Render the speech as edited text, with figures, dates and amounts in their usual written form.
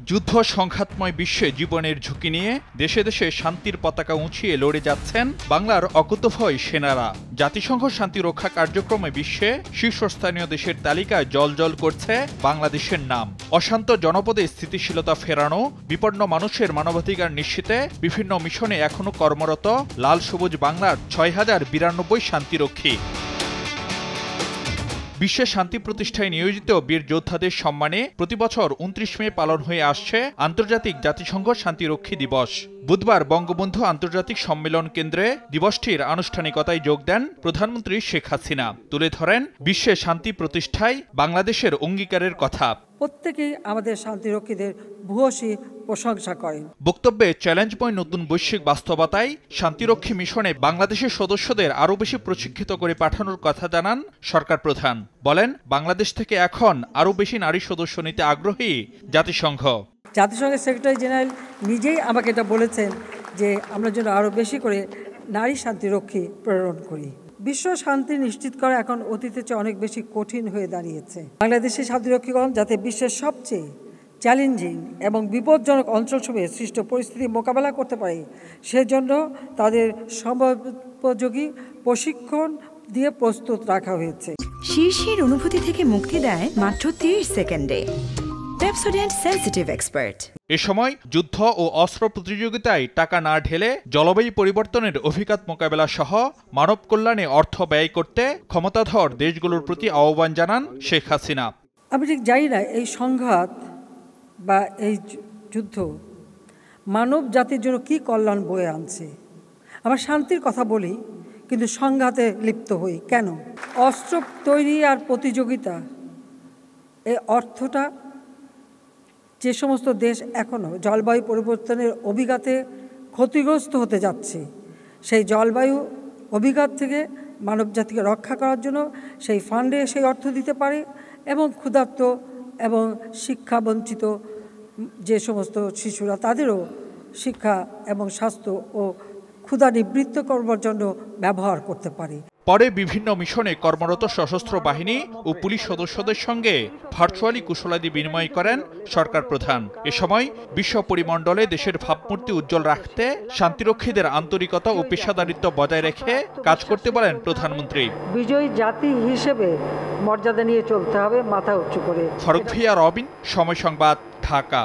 যুদ্ধ সংঘাতময় বিশ্বে জীবনের ঝুঁকি নিয়ে দেশে দেশে শান্তির পতাকা উঁচিয়ে লড়ে যাচ্ছেন বাংলার অকুতোভয় সেনারা। জাতিসংঘ শান্তি রক্ষা কার্যক্রমে বিশ্বে শীর্ষস্থানীয় দেশের তালিকায় জ্বলজ্বল করছে বাংলাদেশের নাম। অশান্ত জনপদে স্থিতিশীলতা ফেরানো, বিপন্ন মানুষের মানবাধিকার নিশ্চিতে বিভিন্ন মিশনে এখনো কর্মরত লাল সবুজ বাংলার ৬,০৯২ শান্তিরক্ষী। বিশ্বের শান্তি প্রতিষ্ঠায় নিয়োজিত বীর যোদ্ধাদের সম্মানে প্রতিবছর ২৯ মে পালন হয়ে আসছে আন্তর্জাতিক জাতিসংঘ শান্তিরক্ষী দিবস। বুধবার বঙ্গবন্ধু আন্তর্জাতিক সম্মেলন কেন্দ্রে দিবসটির আনুষ্ঠানিকতায় যোগ দেন প্রধানমন্ত্রী শেখ হাসিনা। তুলে ধরেন বিশ্বে শান্তি প্রতিষ্ঠায় বাংলাদেশের অঙ্গীকারের কথা। প্রত্যেকেই আমাদের শান্তিরক্ষীদের ভূয়সী প্রশংসা করেন। বক্তব্যে চ্যালেঞ্জময় নতুন বৈশ্বিক বাস্তবতায় শান্তিরক্ষী মিশনে বাংলাদেশের সদস্যদের আরও বেশি প্রশিক্ষিত করে পাঠানোর কথা জানান সরকার প্রধান। বলেন, বাংলাদেশ থেকে এখন আরও বেশি নারী সদস্য নিতে আগ্রহী জাতিসংঘ। জাতিসংঘের সেক্রেটারি জেনারেল নিজেই আমাকে এটা বলেছেন যে আমরা যেন আরও বেশি করে নারী শান্তিরক্ষী প্রেরণ করি। বিশ্ব শান্তি নিশ্চিত করা এখন অতীতের চেয়ে অনেক বেশি কঠিন হয়ে দাঁড়িয়েছে। বাংলাদেশের শান্তিরক্ষীগণ যাতে বিশ্বের সবচেয়ে চ্যালেঞ্জিং এবং বিপজ্জনক অঞ্চলসমূহে সৃষ্ট পরিস্থিতি মোকাবেলা করতে পারে, সেজন্য তাদের সময়োপযোগী প্রশিক্ষণ দিয়ে প্রস্তুত রাখা হয়েছে। শীর্ষের অনুভূতি থেকে মুক্তি দেয় মাত্র 30 সেকেন্ডে। Pepsodent sensitive expert. এ সময় যুদ্ধ ও অস্ত্র প্রতিযোগিতায় টাকা না ঢেলে জলবায়ু পরিবর্তনের অভিঘাত মোকাবেলা সহ মানব কল্যাণে অর্থ ব্যয় করতে ক্ষমতাধর দেশগুলোর প্রতি আহ্বান জানান শেখ হাসিনা। আমি ঠিক জানি না এই সংঘাত বা এই যুদ্ধ মানব জাতির জন্য কি কল্যাণ বয়ে আনছে। আমরা শান্তির কথা বলি, কিন্তু সংঘাতে লিপ্ত হই কেন? অস্ত্র তৈরি আর প্রতিযোগিতা, এই অর্থটা যে সমস্ত দেশ এখনও জলবায়ু পরিবর্তনের অভিঘাতে ক্ষতিগ্রস্ত হতে যাচ্ছে, সেই জলবায়ু অভিঘাত থেকে মানবজাতিকে রক্ষা করার জন্য সেই ফান্ডে সেই অর্থ দিতে পারে এবং ক্ষুধার্ত এবং শিক্ষাবঞ্চিত যে সমস্ত শিশুরা, তাদেরও শিক্ষা এবং স্বাস্থ্য ও ক্ষুধা নিবৃত্ত করবার জন্য ব্যবহার করতে পারে। পরে বিভিন্ন মিশনে কর্মরত সশস্ত্র বাহিনী ও পুলিশ সদস্যদের সঙ্গে ভার্চুয়ালি কুশলাদি বিনিময় করেন সরকার প্রধান। এ সময় বিশ্ব পরিমণ্ডলে দেশের ভাবমূর্তি উজ্জ্বল রাখতে শান্তিরক্ষীদের আন্তরিকতা ও পেশাদারিত্ব বজায় রেখে কাজ করতে বলেন প্রধানমন্ত্রী। বিজয়ী জাতি হিসেবে মর্যাদা নিয়ে চলতে হবে, মাথা উঁচু করে। ফারুক ভিয়া রবিন, সময় সংবাদ, ঢাকা।